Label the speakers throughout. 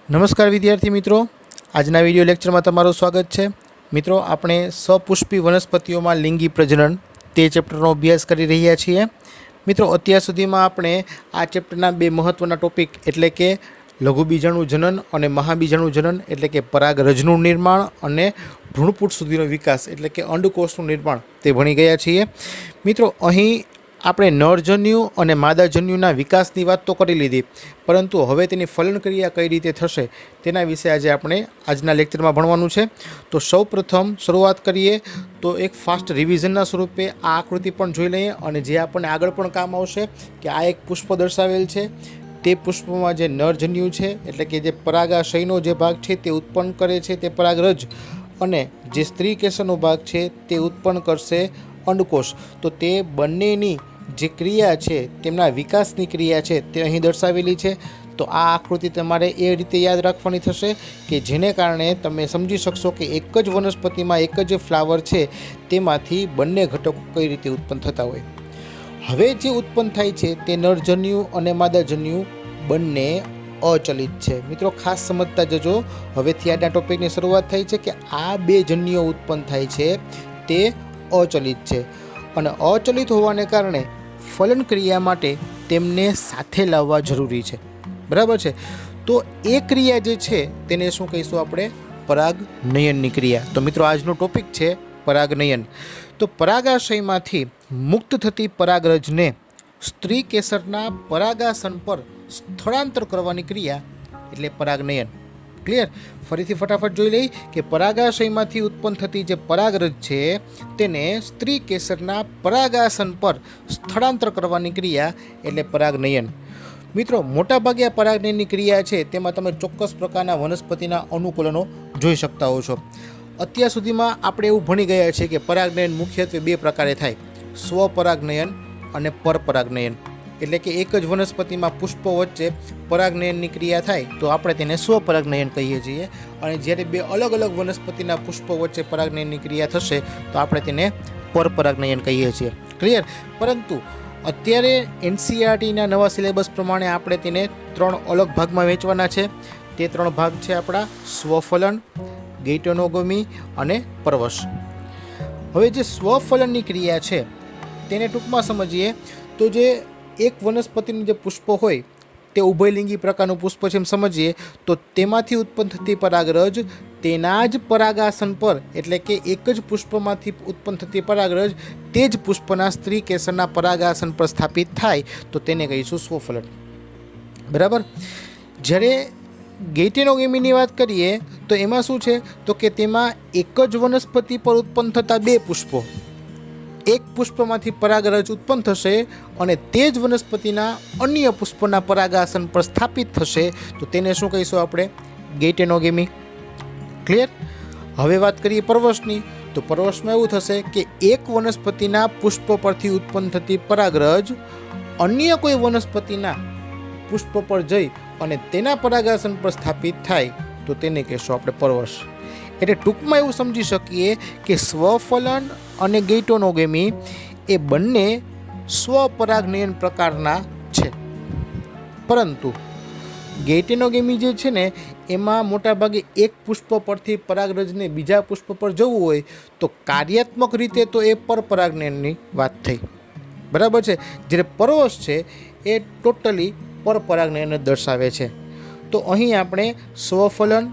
Speaker 1: નમસ્કાર વિદ્યાર્થી મિત્રો, આજના વિડીયો લેક્ચરમાં તમારું સ્વાગત છે। મિત્રો, આપણે સપુષ્પી વનસ્પતિઓમાં લિંગી પ્રજનન તે ચેપ્ટરનો અભ્યાસ કરી રહ્યા છીએ। મિત્રો, અત્યાર સુધીમાં આપણે આ ચેપ્ટરના બે મહત્ત્વના ટોપિક એટલે કે લઘુબીજાણુ જનન અને મહાબીજાણુ જનન એટલે કે પરાગરજનું નિર્માણ અને ભ્રૂણપૂટ સુધીનો વિકાસ એટલે કે અંડકોષનું નિર્માણ તે ભણી ગયા છીએ। મિત્રો, અહીં આપણે નરજન્યુ અને માદાજન્યુના વિકાસની વાત તો કરી લીધી, પરંતુ હવે તેની ફલન ક્રિયા કઈ રીતે થશે તેના વિશે આજે આપણે આજના લેક્ચરમાં ભણવાનું છે। તો સૌપ્રથમ શરૂઆત કરીએ તો એક ફાસ્ટ રિવિઝનના સ્વરૂપે આ આકૃતિ પણ જોઈ લઈએ અને જે આપણને આગળ પણ કામ આવશે કે આ એક પુષ્પ દર્શાવેલ છે। તે પુષ્પમાં જે નરજન્યુ છે એટલે કે જે પરાગાશયનો જે ભાગ છે તે ઉત્પન્ન કરે છે તે પરાગરજ, અને જે સ્ત્રી કેસરનો ભાગ છે તે ઉત્પન્ન કરશે અંડકોષ। તો તે બંનેની જે ક્રિયા છે તેમના વિકાસની ક્રિયા છે તે અહીં દર્શાવેલી છે। તો આ આકૃતિ તમારે એ રીતે યાદ રાખવાની થશે કે જેને કારણે તમે સમજી શકશો કે એક જ વનસ્પતિમાં એક જ ફ્લાવર છે તેમાંથી બંને ઘટકો કઈ રીતે ઉત્પન્ન થતા હોય। હવે જે ઉત્પન્ન થાય છે તે નરજન્યુ અને માદાજન્યુ બંને અચલિત છે। મિત્રો, ખાસ સમજતા જજો, હવેથી આજના ટોપિકની શરૂઆત થઈ છે કે આ બે જન્યુઓ ઉત્પન્ન થાય છે તે અચલિત છે અને અચલિત હોવાને કારણે ફલન ક્રિયા માટે તેમને સાથે લાવવા જરૂરી છે, બરાબર છે। તો એ ક્રિયા જે છે તેને શું કહીશું આપણે? પરાગનયનની ક્રિયા। તો મિત્રો, આજનો ટોપિક છે પરાગનયન। તો પરાગાશયમાંથી મુક્ત થતી પરાગરજને સ્ત્રી કેસરના પરાગાસન પર સ્થળાંતર કરવાની ક્રિયા એટલે પરાગનયન। ક્લિયર? ફરીથી ફટાફટ જોઈ લઈ કે પરાગાશયમાંથી ઉત્પન્ન થતી જે પરાગરજ છે તેને સ્ત્રી કેસરના પરાગાસન પર સ્થળાંતર કરવાની ક્રિયા એટલે પરાગનયન। મિત્રો, મોટાભાગે આ પરાગનયનની ક્રિયા છે તેમાં તમે ચોક્કસ પ્રકારના વનસ્પતિના અનુકૂલનો જોઈ શકતા હો છો। અત્યાર સુધીમાં આપણે એવું ભણી ગયા છે કે પરાગનયન મુખ્યત્વે બે પ્રકારે થાય, સ્વપરાગનયન અને પરપરાગનયન। એટલે કે એક જ વનસ્પતિમાં પુષ્પો વચ્ચે પરાગનયનની ક્રિયા થાય તો આપણે તેને સ્વપરાગનયન કહીએ છીએ, અને જ્યારે બે અલગ અલગ વનસ્પતિના પુષ્પો વચ્ચે પરાગનયનની ક્રિયા થશે તો આપણે તેને પરપરાગનયન કહીએ છીએ। ક્લિયર? પરંતુ અત્યારે એનસીઈઆરટીના નવા સિલેબસ પ્રમાણે આપણે તેને ત્રણ અલગ ભાગમાં વહેંચવાના છે। તે ત્રણ ભાગ છે આપણા સ્વફલન, ગેઇટોનોગમી અને પરવશ। હવે જે સ્વફલનની ક્રિયા છે તેને ટૂંકમાં સમજીએ તો જે એક વનસ્પતિનું જે પુષ્પ હોય તે ઉભયલિંગી પ્રકારનું પુષ્પ છે એમ સમજીએ તો તેમાંથી ઉત્પન્ન થતી પરાગરજ તેના જ પરાગાસન પર એટલે કે એક જ પુષ્પમાંથી ઉત્પન્ન થતી પરાગરજ તે જ પુષ્પના સ્ત્રી કેસરના પરાગાસન પર સ્થાપિત થાય તો તેને કહીશું સ્વફલન, બરાબર। જ્યારે ગેઇટોનોગમીની વાત કરીએ તો એમાં શું છે તો કે તેમાં એક જ વનસ્પતિ પર ઉત્પન્ન થતા બે પુષ્પો, એક પુષ્પમાંથી પરાગરજ ઉત્પન્ન થશે અને તે જ વનસ્પતિના અન્ય પુષ્પના પરાગાસન પર સ્થાપિત થશે તો તેને શું કહીશું આપણે? ગેઇટોનોગમી। ક્લિયર? હવે વાત કરીએ પરવશની। તો પરવશમાં એવું થશે કે એક વનસ્પતિના પુષ્પ પરથી ઉત્પન્ન થતી પરાગરજ અન્ય કોઈ વનસ્પતિના પુષ્પ પર જઈ અને તેના પરાગાસન પર સ્થાપિત થાય તો તેને કહેશું આપણે પરવશ। એટલે ટૂંકમાં એવું સમજી શકીએ કે સ્વફલન અને ગેઇટોનોગમી એ બંને સ્વપરાગનયન પ્રકારના છે, પરંતુ ગેઇટોનોગમી જે છે ને એમાં મોટાભાગે એક પુષ્પ પરથી પરાગરજને બીજા પુષ્પ પર જવું હોય તો કાર્યાત્મક રીતે તો એ પરપરાગનયનની વાત થઈ, બરાબર છે। જ્યારે પરવશ છે એ ટોટલી પરપરાગનયન જ દર્શાવે છે। તો અહીં આપણે સ્વફલન,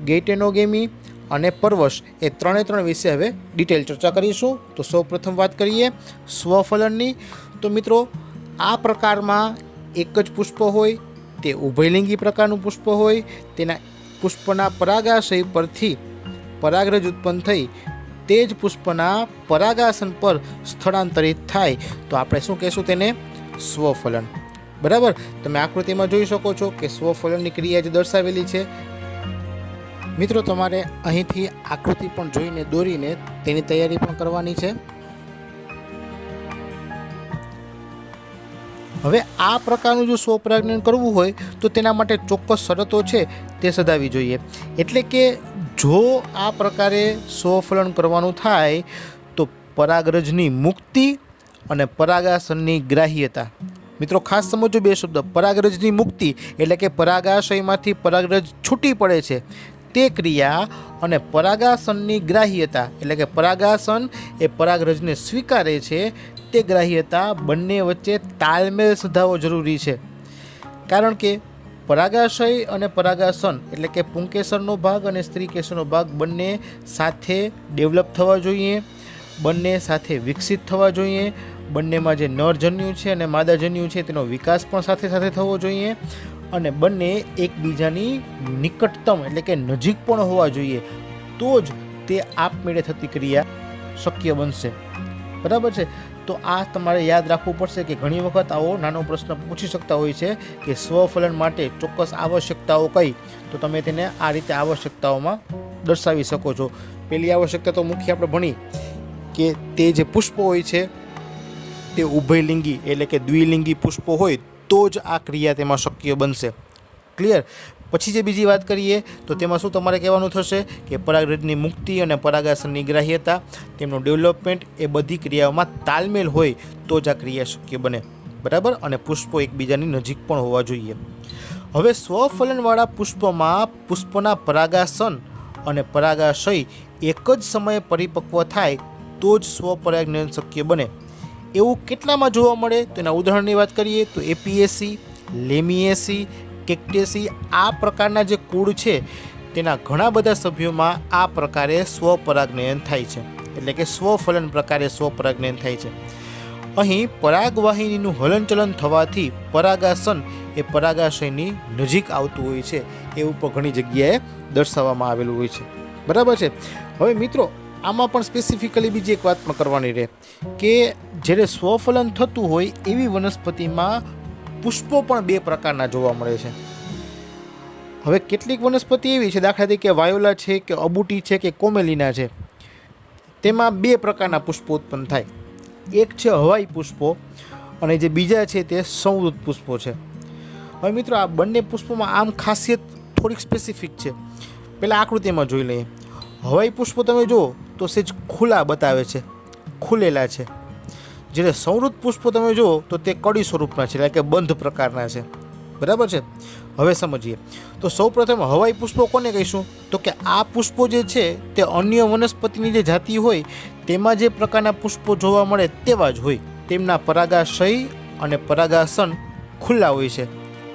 Speaker 1: ગેઇટોનોગમી અને પરવશ એ ત્રણ વિશે હવે ડિટેલ ચર્ચા કરીશું। તો સૌપ્રથમ વાત કરીએ સ્વફલનની। તો મિત્રો, આ પ્રકારમાં એક જ પુષ્પ હોય, તે ઉભયલિંગી પ્રકારનું પુષ્પ હોય, તેના પુષ્પના પરાગાશય પરથી પરાગરજ ઉત્પન્ન થઈ તે જ પુષ્પના પરાગાસન પર સ્થળાંતરિત થાય તો આપણે શું કહેશું? તેને સ્વફલન, બરાબર। તમે આકૃતિમાં જોઈ શકો છો કે સ્વફલનની ક્રિયા જે દર્શાવેલી છે। મિત્રો, તમારે અહીંથી આકૃતિ પણ જોઈને દોરીને તેની તૈયારી પણ કરવાની છે। હવે આ પ્રકારનું જો સ્વપરાગનયન કરવું હોય તો તેના માટે ચોક્કસ શરતો છે તે સધાવી જોઈએ। એટલે કે જો આ પ્રકારે સ્વફલન કરવાનું થાય તો પરાગરજની મુક્તિ અને પરાગાસનની ગ્રાહ્યતા મિત્રો ખાસ સમજો બે શબ્દ, પરાગરજની મુક્તિ એટલે કે પરાગાશયમાંથી પરાગરજ છૂટી પડે છે તે ક્રિયા અને પરાગાસનની ગ્રાહ્યતા એટલે કે પરાગાસન એ પરાગરજને સ્વીકારે છે તે ગ્રાહ્યતા બંને વચ્ચે તાલમેલ સધાવવો જરૂરી છે. કારણ કે પરાગાશય અને પરાગાસન એટલે કે પુંકેસરનો ભાગ અને સ્ત્રીકેસરનો ભાગ બંને સાથે ડેવલપ થવા જોઈએ, બંને સાથે વિકસિત થવા જોઈએ, બંનેમાં જે નરજન્યુ છે અને માદાજન્યુ છે તેનો વિકાસ પણ સાથે સાથે થવો જોઈએ અને બંને એકબીજાની નિકટતમ એટલે કે નજીક પણ હોવા જોઈએ, તો જ તે આપમેળે થતી ક્રિયા શક્ય બનશે. બરાબર છે. તો આ તમારે યાદ રાખવું પડશે કે ઘણી વખત આવો નાનો પ્રશ્ન પૂછી શકતા હોય છે કે સ્વફલન માટે ચોક્કસ આવશ્યકતાઓ કઈ, તો તમે તેને આ રીતે આવશ્યકતાઓમાં દર્શાવી શકો છો. પહેલી આવશ્યકતા તો મુખ્ય આપણે ભણી કે તે જે પુષ્પો હોય છે તે ઉભયલિંગી એટલે કે દ્વિલિંગી પુષ્પો હોય તો જ આ ક્રિયા તેમાં શક્ય બનશે. ક્લિયર. પછી જે બીજી વાત કરીએ તો તેમાં શું તમારે કહેવાનું થશે કે પરાગરજની મુક્તિ અને પરાગાસનની ગ્રાહ્યતા, તેમનું ડેવલપમેન્ટ એ બધી ક્રિયાઓમાં તાલમેલ હોય તો જ આ ક્રિયા શક્ય બને. બરાબર. અને પુષ્પો એકબીજાની નજીક પણ હોવા જોઈએ. હવે સ્વફલનવાળા પુષ્પમાં પુષ્પના પરાગાસન અને પરાગાશય એક જ સમયે પરિપક્વ થાય તો જ સ્વપરાગનયન શક્ય બને. એવું કેટલામાં જોવા મળે તો એના ઉદાહરણની વાત કરીએ તો એપીએસી, લેમિએસી, કેક્ટેસી આ પ્રકારના જે કુળ છે તેના ઘણા બધા સભ્યોમાં આ પ્રકારે સ્વપરાગનયન થાય છે, એટલે કે સ્વફલન પ્રકારે સ્વપરાગનયન થાય છે. અહીં પરાગવાહિનીનું હલનચલન થવાથી પરાગાસન એ પરાગાશયની નજીક આવતું હોય છે એવું પણ ઘણી જગ્યાએ દર્શાવવામાં આવેલું હોય છે. બરાબર છે. હવે મિત્રો આમાં પણ સ્પેસિફિકલી બીજી એક વાત કરવાની રહે કે જ્યારે સ્વફલન થતું હોય એવી વનસ્પતિમાં પુષ્પો પણ બે પ્રકારના જોવા મળે છે. હવે કેટલીક વનસ્પતિ એવી છે, દાખલા તરીકે વાયોલા છે કે અબુટી છે કે કોમેલિના છે, તેમાં બે પ્રકારના પુષ્પો ઉત્પન્ન થાય. એક છે હવાઈ પુષ્પો અને જે બીજા છે તે સંવૃત પુષ્પો છે. હવે મિત્રો આ બંને પુષ્પોમાં આમ ખાસિયત થોડીક સ્પેસિફિક છે. પહેલાં આકૃતિમાં જોઈ લઈએ. હવાઈ પુષ્પો તમે જુઓ તો સેજ ખુલ્લા બતાવે છે, ખુલેલા છે. જ્યારે સંવૃત પુષ્પો તમે જુઓ તો તે કડી સ્વરૂપના છે, એટલે કે બંધ પ્રકારના છે. બરાબર છે. હવે સમજીએ તો સૌપ્રથમ હવાઈ પુષ્પો કોને કહીશું તો કે આ પુષ્પો જે છે તે અન્ય વનસ્પતિની જે જાતિ હોય તેમાં જે પ્રકારના પુષ્પો જોવા મળે તેવા જ હોય. તેમના પરાગાશય અને પરાગાસન ખુલ્લા હોય છે.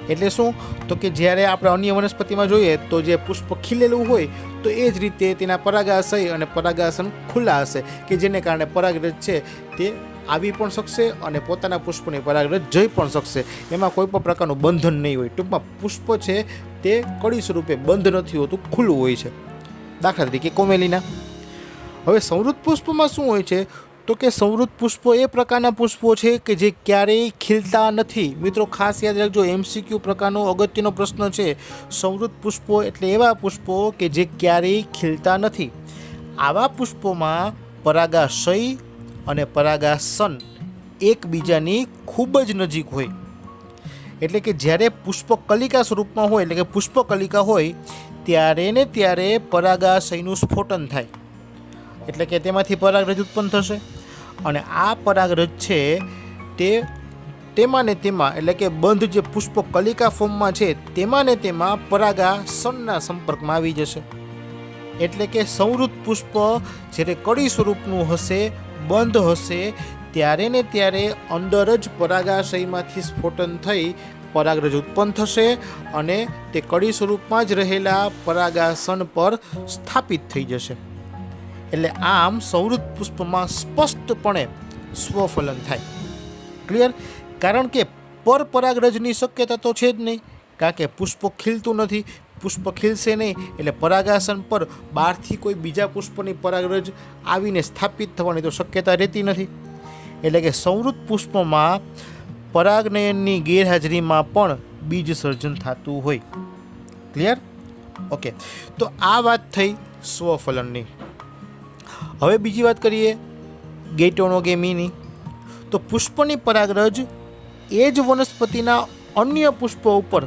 Speaker 1: એટલે શું તો કે જ્યારે આપણે અન્ય વનસ્પતિમાં જોઈએ તો જે પુષ્પ ખીલેલું હોય તો એ જ રીતે તેના પરાગાશય અને પરાગાસન ખુલ્લા હશે કે જેને કારણે પરાગરજ છે તે આવી પણ શકશે અને પોતાના પુષ્પની પરાગરજ જઈ પણ શકશે. એમાં કોઈ પણ પ્રકારનું બંધન નહીં હોય. ટૂંકમાં પુષ્પ છે તે કડી સ્વરૂપે બંધ નથી હોતું, ખુલ્લું હોય છે. દાખલા તરીકે કોમેલિના. હવે સંવૃત પુષ્પમાં શું હોય છે તો કે સંવૃત પુષ્પો એ પ્રકારના પુષ્પો છે કે જે ક્યારેય ખીલતા નથી. મિત્રો ખાસ યાદ રાખજો, MCQ પ્રકારનો અગત્યનો પ્રશ્ન છે. સંવૃત પુષ્પો એટલે એવા પુષ્પો કે જે ક્યારેય ખીલતા નથી. આવા પુષ્પોમાં પરાગાશય અને પરાગાસન એકબીજાની ખૂબ જ નજીક હોય. એટલે કે જ્યારે પુષ્પ કલિકા સ્વરૂપમાં હોય એટલે કે પુષ્પ કલિકા હોય ત્યારે ને ત્યારે પરાગાશયનું સ્ફોટન થાય, એટલે કે તેમાંથી પરાગરજ ઉત્પન્ન થશે અને આ પરાગરજ છે તે તેમાં ને તેમાં એટલે કે બંધ જે પુષ્પ કલિકા ફોર્મમાં છે તેમાં ને તેમાં પરાગાસનના સંપર્કમાં આવી જશે. એટલે કે સંવૃત પુષ્પ જ્યારે કડી સ્વરૂપનું હશે, બંધ હશે, ત્યારે ને ત્યારે અંદર જ પરાગાશયમાંથી સ્ફોટન થઈ પરાગરજ ઉત્પન્ન થશે અને તે કડી સ્વરૂપમાં જ રહેલા પરાગાસન પર સ્થાપિત થઈ જશે. એટલે આમ સંવૃત પુષ્પમાં સ્પષ્ટપણે સ્વફલન થાય. ક્લિયર. કારણ કે પરપરાગરજની શક્યતા તો છે જ નહીં, કારણ કે પુષ્પ ખીલતું નથી. પુષ્પ ખીલશે નહીં એટલે પરાગાસન પર બહારથી કોઈ બીજા પુષ્પની પરાગરજ આવીને સ્થાપિત થવાની તો શક્યતા રહેતી નથી. એટલે કે સંવૃત પુષ્પમાં પરાગનયનની ગેરહાજરીમાં પણ બીજ સર્જન થતું હોય. ક્લિયર. ઓકે. તો આ વાત થઈ સ્વફલનની. હવે બીજી વાત કરીએ ગેટોનોગેમીની. તો પુષ્પની પરાગરજ એ જ વનસ્પતિના અન્ય પુષ્પો ઉપર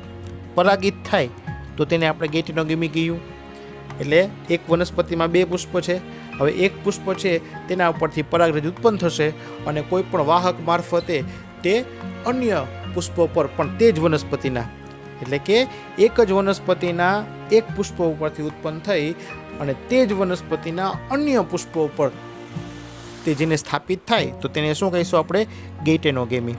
Speaker 1: પરાગિત થાય તો તેને આપણે ગેટોનોગેમી કહ્યું. એટલે એક વનસ્પતિમાં બે પુષ્પ છે, હવે એક પુષ્પ છે તેના ઉપરથી પરાગરજ ઉત્પન્ન થશે અને કોઈ પણ વાહક મારફતે તે અન્ય પુષ્પો પર પણ તે જ વનસ્પતિના, એટલે કે એક જ વનસ્પતિના એક પુષ્પ ઉપરથી ઉત્પન્ન થઈ અને તે જ વનસ્પતિના અન્ય પુષ્પો ઉપર તે જેને સ્થાપિત થાય તો તેને શું કહીશું આપણે? ગેઇટેનોગેમી.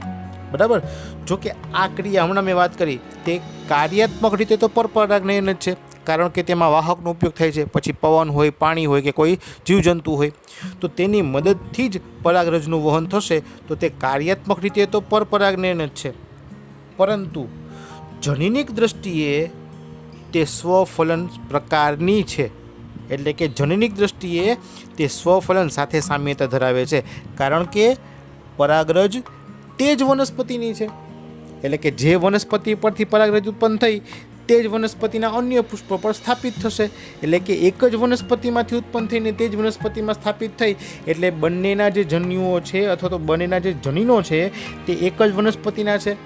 Speaker 1: બરાબર. જો કે આ ક્રિયા હમણાં મેં વાત કરી તે કાર્યાત્મક રીતે તો પરપરાગનયન જ છે, કારણ કે તેમાં વાહકનો ઉપયોગ થાય છે. પછી પવન હોય, પાણી હોય કે કોઈ જીવજંતુ હોય તો તેની મદદથી જ પરાગરજનું વહન થશે, તો તે કાર્યાત્મક રીતે તો પરપરાગનયન જ છે. પરંતુ જનીનિક દ્રષ્ટિએ તે સ્વફલન પ્રકારની છે, એટલે કે જનીનિક દ્રષ્ટિએ તે સ્વફલન સાથે સામ્યતા ધરાવે છે, કારણ કે પરાગરજ તે જ વનસ્પતિની છે. એટલે કે જે વનસ્પતિ પરથી પરાગરજ ઉત્પન્ન થઈ તે જ વનસ્પતિના અન્ય પુષ્પ પર સ્થાપિત થશે. એટલે કે એક જ વનસ્પતિમાંથી ઉત્પન્ન થઈને તે જ વનસ્પતિમાં સ્થાપિત થઈ, એટલે બંનેના જે જન્યુઓ છે અથવા તો બંનેના જે જનીનો છે તે એક જ વનસ્પતિના છે.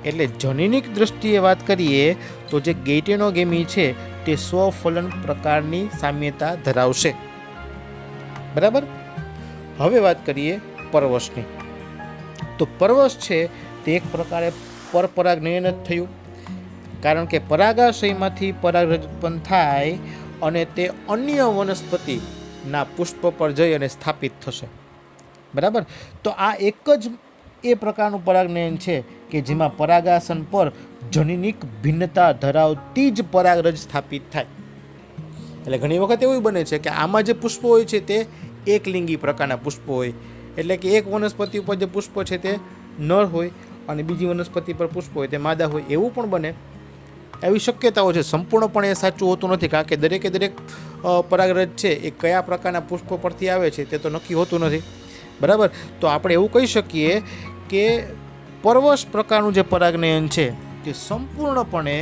Speaker 1: એટલે જનીનિક દ્રષ્ટિએ વાત કરીએ તો જે ગેઇટેનોગેમી છે તે સ્વફલન પ્રકારની સામ્યતા ધરાવશે. બરાબર. હવે વાત કરીએ પરવશની. તો પરવશ છે તે એક પ્રકારે પરપરાગનયન જ થયું, કારણ કે પરાગાશયમાંથી પરાગરજ ઉત્પન્ન થાય અને તે અન્ય વનસ્પતિના પુષ્પ પર જઈ અને સ્થાપિત થશે. બરાબર. તો આ એક જ એ પ્રકારનું પરાગનયન છે કે જેમાં પરાગાસન પર જનીનિક ભિન્નતા ધરાવતી જ પરાગરજ સ્થાપિત થાય. એટલે ઘણી વખત એવું બને છે કે આમાં જે પુષ્પો હોય છે તે એકલિંગી પ્રકારના પુષ્પો હોય, એટલે કે એક વનસ્પતિ ઉપર જે પુષ્પ છે તે નર હોય અને બીજી વનસ્પતિ પર પુષ્પ હોય તે માદા હોય, એવું પણ બને. એવી શક્યતાઓ છે. સંપૂર્ણપણે એ સાચું હોતું નથી, કારણ કે દરેકે દરેક પરાગરજ છે એ કયા પ્રકારના પુષ્પો પરથી આવે છે તે તો નક્કી હોતું નથી. બરાબર. તો આપણે એવું કહી શકીએ કે પરવશ પ્રકારનું જે પરાગનયન છે તે સંપૂર્ણપણે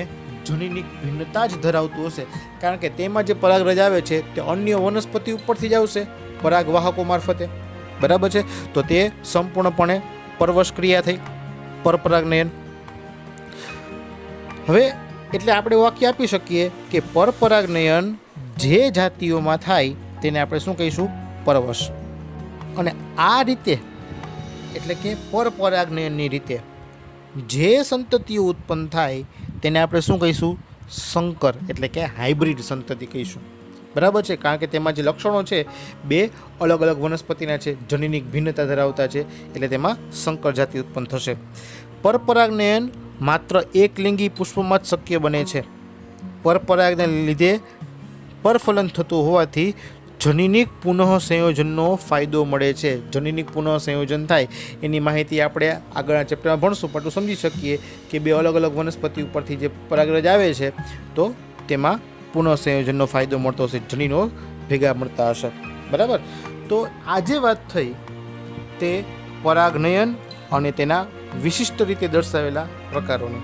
Speaker 1: જનીનિક ભિન્નતા જ ધરાવતું હશે, કારણ કે તેમાં જે પરાગરજ આવે છે તે અન્ય વનસ્પતિ ઉપરથી જ આવશે પરાગવાહકો મારફતે. બરાબર છે. તો તે સંપૂર્ણપણે પરવશ ક્રિયા થઈ, પરપરાગનયન. હવે એટલે આપણે વાક્ય આપી શકીએ કે પરપરાગનયન જે જાતિઓમાં થાય તેને આપણે શું કહીશું? પરવશ. અને આ રીતે એટલે કે પરપરાગનયનની રીતે જે સંતતિઓ ઉત્પન્ન થાય તેને આપણે શું કહીશું? સંકર, એટલે કે હાઇબ્રિડ સંતતિ કહીશું. બરાબર છે. કારણ કે તેમાં જે લક્ષણો છે બે અલગ અલગ વનસ્પતિના છે, જનીનિક ભિન્નતા ધરાવતા છે, એટલે તેમાં સંકર જાતિ ઉત્પન્ન થશે. પરપરાગનયન માત્ર એકલિંગી પુષ્પમાં જ શક્ય બને છે. પરપરાગને લીધે પરફલન થતું હોવાથી જનીનિક પુનઃ સંયોજનનો ફાયદો મળે છે. જનીનિક પુનઃ સંયોજન થાય એની માહિતી આપણે આગળના ચેપ્ટરમાં ભણશું, પણ સમજી શકીએ કે બે અલગ અલગ વનસ્પતિ ઉપરથી જે પરાગરજ આવે છે તો તેમાં પુનઃ સંયોજનનો ફાયદો મળતો હશે, જનીનો ભેગા મળતા હશે. બરાબર. તો આજે વાત થઈ તે પરાગનયન અને તેના વિશિષ્ટ રીતે દર્શાવેલા પ્રકારોની.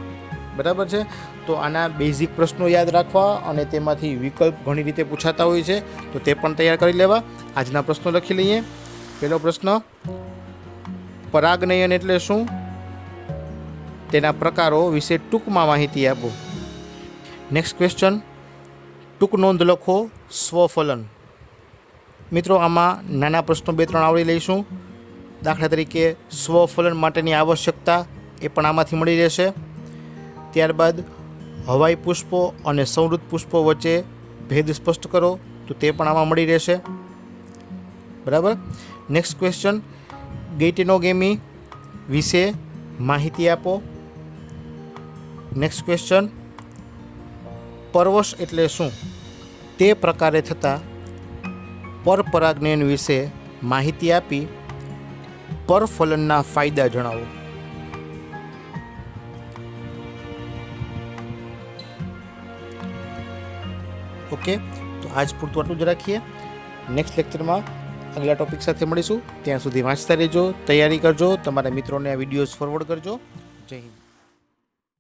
Speaker 1: બરાબર છે. તો આના બેઝિક પ્રશ્નો યાદ રાખવા અને તેમાંથી વિકલ્પ ઘણી રીતે પૂછાતા હોય છે, તો તે પણ તૈયાર કરી લેવા. આજના પ્રશ્નો લખી લઈએ. પહેલો પ્રશ્ન, પરાગનયન એટલે શું? તેના પ્રકારો વિશે ટૂંકમાં માહિતી આપો. નેક્સ્ટ ક્વેશ્ચન, ટૂંક નોંધ લખો. સ્વફલન. મિત્રો આમાં નાના પ્રશ્નો 2-3 આવરી લઈશું. દાખલા તરીકે સ્વફલન માટેની આવશ્યકતા એ પણ આમાંથી મળી રહેશે. ત્યારબાદ હવાઈ પુષ્પો અને સંવૃત પુષ્પો વચ્ચે ભેદ સ્પષ્ટ કરો, તો તે પણ આમાં મળી રહેશે. બરાબર. નેક્સ્ટ ક્વેશ્ચન, ગેઇટેનોગેમી વિશે માહિતી આપો. નેક્સ્ટ ક્વેશ્ચન, પરવશ એટલે શું? તે પ્રકારે થતા પરપરાગનયન વિશે માહિતી આપી પરફલનના ફાયદા જણાવો. ઓકે, તો આજ પૂરતું આટલું જ રાખીએ. નેક્સ્ટ લેક્ચરમાં આગલા ટોપિક સાથે મળીશું. ત્યાં સુધી વાંચતા રહેજો, તૈયારી કરજો, તમારા મિત્રોને આ વિડીયોઝ ફોરવર્ડ કરજો. જય હિન્દ.